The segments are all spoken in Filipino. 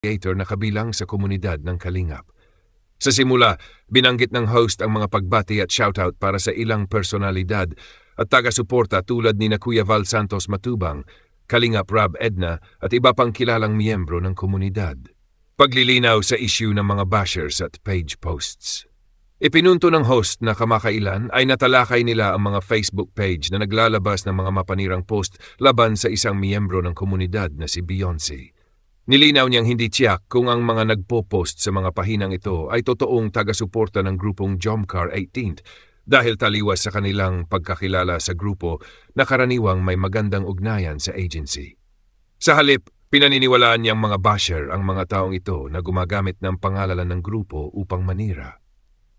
creator na kabilang sa komunidad ng Kalingap. Sa simula, binanggit ng host ang mga pagbati at shoutout para sa ilang personalidad at taga-suporta tulad ni na Kuya Val Santos Matubang, Kalingap Rab Edna at iba pang kilalang miyembro ng komunidad. Paglilinaw sa issue ng mga bashers at page posts. Ipinunto ng host na kamakailan ay natalakay nila ang mga Facebook page na naglalabas ng mga mapanirang post laban sa isang miyembro ng komunidad na si Beyonce. Nilinaw niyang hindi tiyak kung ang mga nagpo-post sa mga pahinang ito ay totoong taga-suporta ng grupong Jomcar 18th dahil taliwas sa kanilang pagkakilala sa grupo na karaniwang may magandang ugnayan sa agency. Sa halip, pinaniniwalaan niyang mga basher ang mga taong ito na gumagamit ng pangalalan ng grupo upang manira.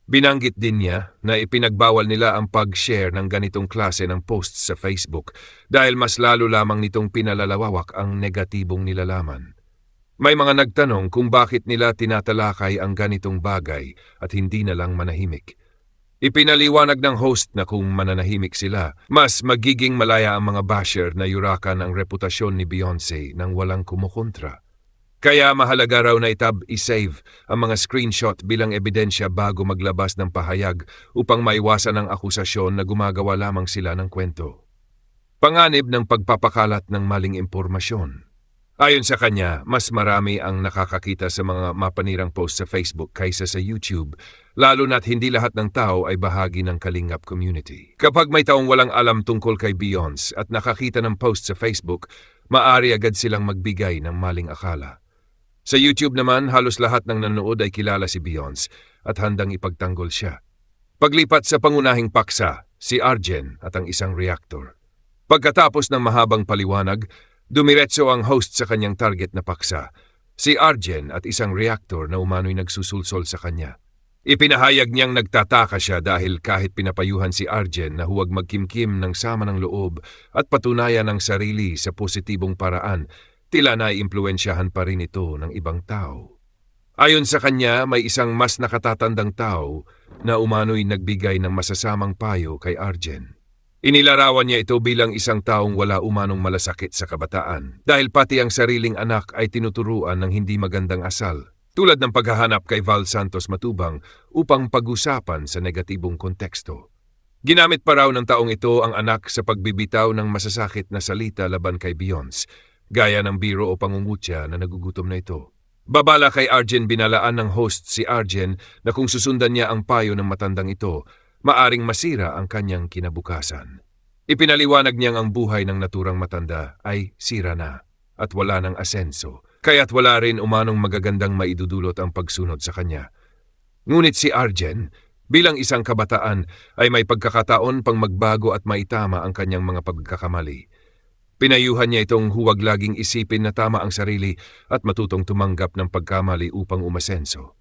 Binanggit din niya na ipinagbawal nila ang pag-share ng ganitong klase ng posts sa Facebook dahil mas lalo lamang nitong pinalalawak ang negatibong nilalaman. May mga nagtanong kung bakit nila tinatalakay ang ganitong bagay at hindi na lang manahimik. Ipinaliwanag ng host na kung mananahimik sila, mas magiging malaya ang mga basher na yurakan ang reputasyon ni Beyonce nang walang kumukontra. Kaya mahalaga raw na i-save ang mga screenshot bilang ebidensya bago maglabas ng pahayag upang maiwasan ang akusasyon na gumagawa lamang sila ng kwento. Panganib ng pagpapakalat ng maling impormasyon. Ayon sa kanya, mas marami ang nakakakita sa mga mapanirang post sa Facebook kaysa sa YouTube, lalo na't hindi lahat ng tao ay bahagi ng Kalingap community. Kapag may taong walang alam tungkol kay Beyonce at nakakita ng post sa Facebook, maaari agad silang magbigay ng maling akala. Sa YouTube naman, halos lahat ng nanood ay kilala si Beyonce at handang ipagtanggol siya. Paglipat sa pangunahing paksa, si Arjen at ang isang reactor. Pagkatapos ng mahabang paliwanag, dumiretso ang host sa kanyang target na paksa, si Arjen at isang reactor na umano'y nagsusulsol sa kanya. Ipinahayag niyang nagtataka siya dahil kahit pinapayuhan si Arjen na huwag magkimkim ng sama ng loob at patunayan ang sarili sa positibong paraan, tila naiimpluwensyahan pa rin ito ng ibang tao. Ayon sa kanya, may isang mas nakatatandang tao na umano'y nagbigay ng masasamang payo kay Arjen. Inilarawan niya ito bilang isang taong wala umanong malasakit sa kabataan dahil pati ang sariling anak ay tinuturuan ng hindi magandang asal, tulad ng paghahanap kay Val Santos Matubang upang pag-usapan sa negatibong konteksto. Ginamit pa raw ng taong ito ang anak sa pagbibitaw ng masasakit na salita laban kay Beyonce, gaya ng biro o pangungutya na nagugutom na ito. Babala kay Arjen, binalaan ng host si Arjen na kung susundan niya ang payo ng matandang ito, maaring masira ang kanyang kinabukasan. Ipinaliwanag niyang ang buhay ng naturang matanda ay sira na at wala ng asenso, kaya't wala rin umanong magagandang maidudulot ang pagsunod sa kanya. Ngunit si Arjen, bilang isang kabataan, ay may pagkakataon pang magbago at maitama ang kanyang mga pagkakamali. Pinayuhan niya itong huwag laging isipin na tama ang sarili at matutong tumanggap ng pagkamali upang umasenso.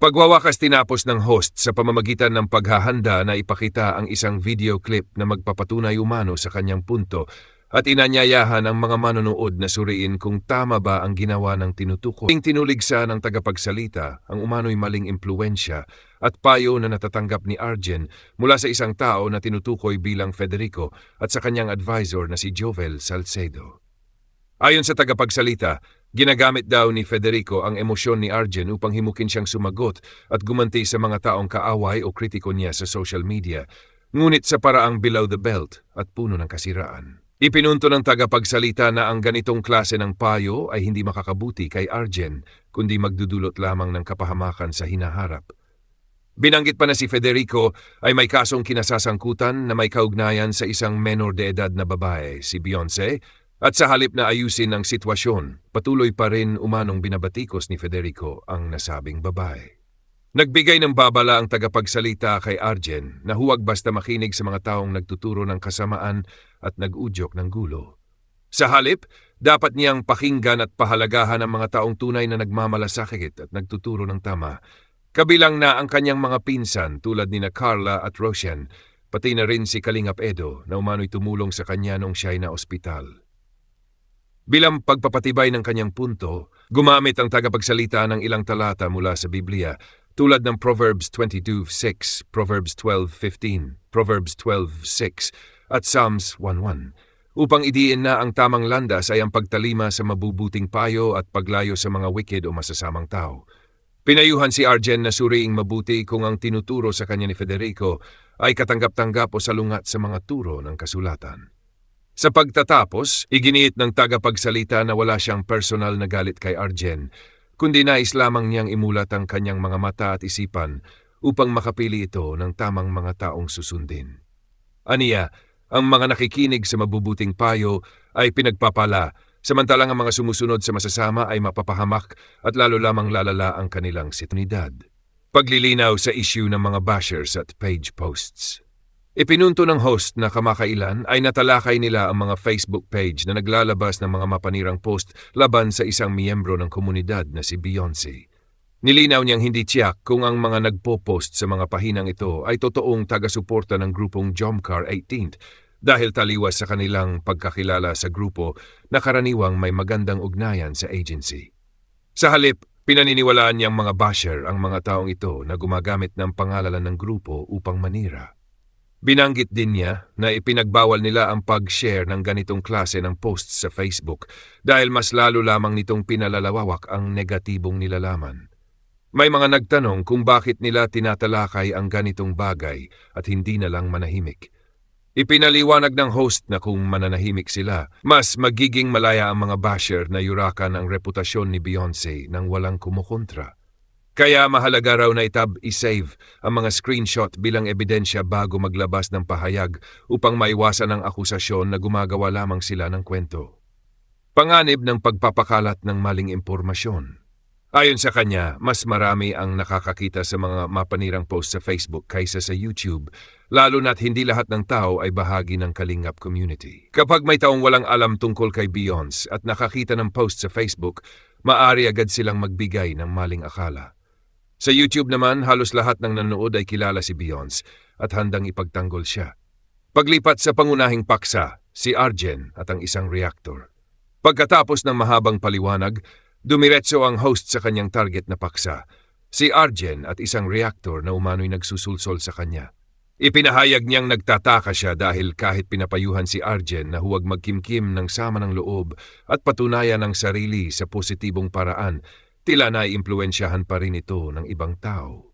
Pagwawakas tinapos ng host sa pamamagitan ng paghahanda na ipakita ang isang video clip na magpapatunay umano sa kanyang punto at inanyayahan ang mga manonood na suriin kung tama ba ang ginawa ng tinutukoy. Tinuligsa ng tagapagsalita ang umano'y maling impluensya at payo na natatanggap ni Arjen mula sa isang tao na tinutukoy bilang Federico at sa kanyang advisor na si Jovel Salcedo. Ayon sa tagapagsalita, ginagamit daw ni Federico ang emosyon ni Arjen upang himukin siyang sumagot at gumanti sa mga taong kaaway o kritiko niya sa social media, ngunit sa paraang below the belt at puno ng kasiraan. Ipinunto ng tagapagsalita na ang ganitong klase ng payo ay hindi makakabuti kay Arjen, kundi magdudulot lamang ng kapahamakan sa hinaharap. Binanggit pa na si Federico ay may kasong kinasasangkutan na may kaugnayan sa isang menor de edad na babae, si Beyonce, at sa halip na ayusin ang sitwasyon, patuloy pa rin umanong binabatikos ni Federico ang nasabing babae. Nagbigay ng babala ang tagapagsalita kay Arjen na huwag basta makinig sa mga taong nagtuturo ng kasamaan at nag-udyok ng gulo. Sa halip, dapat niyang pakinggan at pahalagahan ang mga taong tunay na nagmamalasakit at nagtuturo ng tama, kabilang na ang kanyang mga pinsan tulad ni na Carla at Roshan, pati na rin si Kalingap Edo na umano'y tumulong sa kanya nung siya'y na ospital. Bilang pagpapatibay ng kanyang punto, gumamit ang tagapagsalita ng ilang talata mula sa Biblia tulad ng Proverbs 22:6, Proverbs 12:15, Proverbs 12:6 at Psalms 1:1, upang idiin na ang tamang landas ay ang pagtalima sa mabubuting payo at paglayo sa mga wicked o masasamang tao. Pinayuhan si Arjen na suriing mabuti kung ang tinuturo sa kanya ni Federico ay katanggap-tanggap o salungat sa mga turo ng kasulatan. Sa pagtatapos, iginiit ng tagapagsalita na wala siyang personal na galit kay Arjen, kundi nais lamang niyang imulat ang kanyang mga mata at isipan upang makapili ito ng tamang mga taong susundin. Aniya, ang mga nakikinig sa mabubuting payo ay pinagpapala, samantalang ang mga sumusunod sa masasama ay mapapahamak at lalo lamang lalala ang kanilang sitwasyon. Paglilinaw sa issue ng mga bashers at page posts. Ipinunto ng host na kamakailan ay natalakay nila ang mga Facebook page na naglalabas ng mga mapanirang post laban sa isang miyembro ng komunidad na si Beyonce. Nilinaw niyang hindi tiyak kung ang mga nagpo-post sa mga pahinang ito ay totoong taga-suporta ng grupong Jomcar 18th dahil taliwas sa kanilang pagkakilala sa grupo na karaniwang may magandang ugnayan sa agency. Sa halip, pinaniniwalaan niyang mga basher ang mga taong ito na gumagamit ng pangalanan ng grupo upang manira. Binanggit din niya na ipinagbawal nila ang pag-share ng ganitong klase ng posts sa Facebook dahil mas lalo lamang nitong pinalalawak ang negatibong nilalaman. May mga nagtanong kung bakit nila tinatalakay ang ganitong bagay at hindi na lang manahimik. Ipinaliwanag ng host na kung mananahimik sila, mas magiging malaya ang mga basher na yurakan ang reputasyon ni Beyonce nang walang kumukontra. Kaya mahalaga raw na i-save ang mga screenshot bilang ebidensya bago maglabas ng pahayag upang maiwasan ang akusasyon na gumagawa lamang sila ng kwento. Panganib ng pagpapakalat ng maling impormasyon. Ayon sa kanya, mas marami ang nakakakita sa mga mapanirang post sa Facebook kaysa sa YouTube, lalo na't hindi lahat ng tao ay bahagi ng Kalingap community. Kapag may taong walang alam tungkol kay Beyonce at nakakita ng post sa Facebook, maaari agad silang magbigay ng maling akala. Sa YouTube naman, halos lahat ng nanood ay kilala si Beyonce at handang ipagtanggol siya. Paglipat sa pangunahing paksa, si Arjen at ang isang reactor. Pagkatapos ng mahabang paliwanag, dumiretso ang host sa kanyang target na paksa, si Arjen at isang reactor na umano'y nagsusulsol sa kanya. Ipinahayag niyang nagtataka siya dahil kahit pinapayuhan si Arjen na huwag magkimkim ng sama ng loob at patunayan ang sarili sa positibong paraan, tila naiimpluwensyahan pa rin ito ng ibang tao.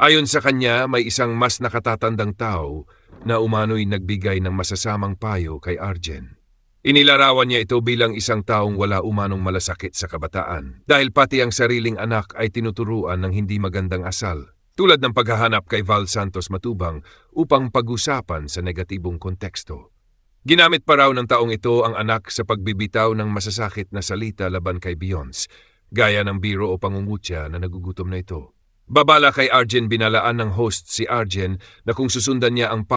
Ayon sa kanya, may isang mas nakatatandang tao na umano'y nagbigay ng masasamang payo kay Arjen. Inilarawan niya ito bilang isang taong wala umanong malasakit sa kabataan dahil pati ang sariling anak ay tinuturuan ng hindi magandang asal, tulad ng paghahanap kay Val Santos Matubang upang pag-usapan sa negatibong konteksto. Ginamit pa raw ng taong ito ang anak sa pagbibitaw ng masasakit na salita laban kay Beyonce, gaya ng biro o pangungutya na nagugutom na ito. Babala kay Arjen, binalaan ng host si Arjen na kung susundan niya ang